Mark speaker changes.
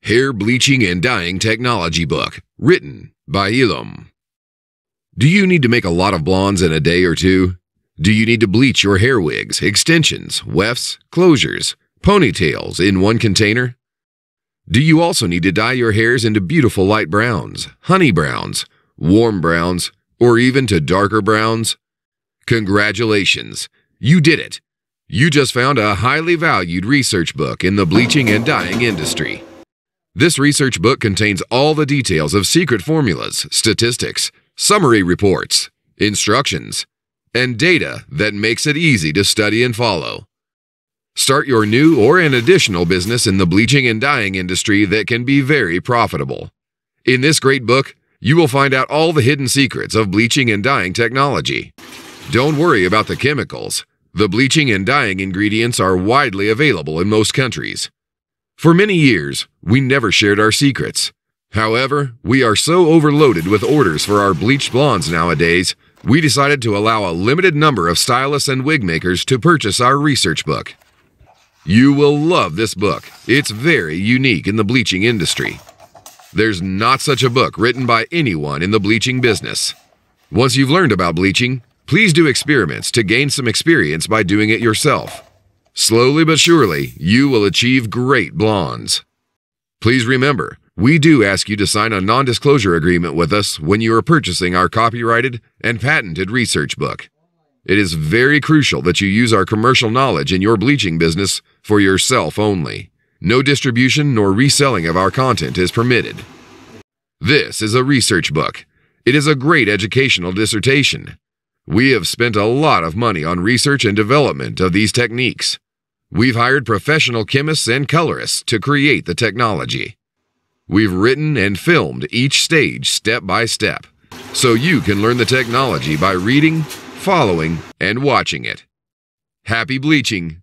Speaker 1: Hair Bleaching and Dyeing Technology Book, written by Ilum. Do you need to make a lot of blondes in a day or two? Do you need to bleach your hair wigs, extensions, wefts, closures, ponytails in one container? Do you also need to dye your hairs into beautiful light browns, honey browns, warm browns, or even to darker browns? Congratulations! You did it! You just found a highly valued research book in the bleaching and dyeing industry. This research book contains all the details of secret formulas, statistics, summary reports, instructions, and data that makes it easy to study and follow. Start your new or an additional business in the bleaching and dyeing industry that can be very profitable. In this great book, you will find out all the hidden secrets of bleaching and dyeing technology. Don't worry about the chemicals. The bleaching and dyeing ingredients are widely available in most countries. For many years, we never shared our secrets. However, we are so overloaded with orders for our bleached blondes nowadays, we decided to allow a limited number of stylists and wig makers to purchase our research book. You will love this book. It's very unique in the bleaching industry. There's not such a book written by anyone in the bleaching business. Once you've learned about bleaching, please do experiments to gain some experience by doing it yourself. Slowly but surely, you will achieve great blondes. Please remember, we do ask you to sign a non-disclosure agreement with us when you are purchasing our copyrighted and patented research book. It is very crucial that you use our commercial knowledge in your bleaching business for yourself only. No distribution nor reselling of our content is permitted. This is a research book. It is a great educational dissertation. We have spent a lot of money on research and development of these techniques. We've hired professional chemists and colorists to create the technology. We've written and filmed each stage step by step, so you can learn the technology by reading, following, and watching it. Happy bleaching!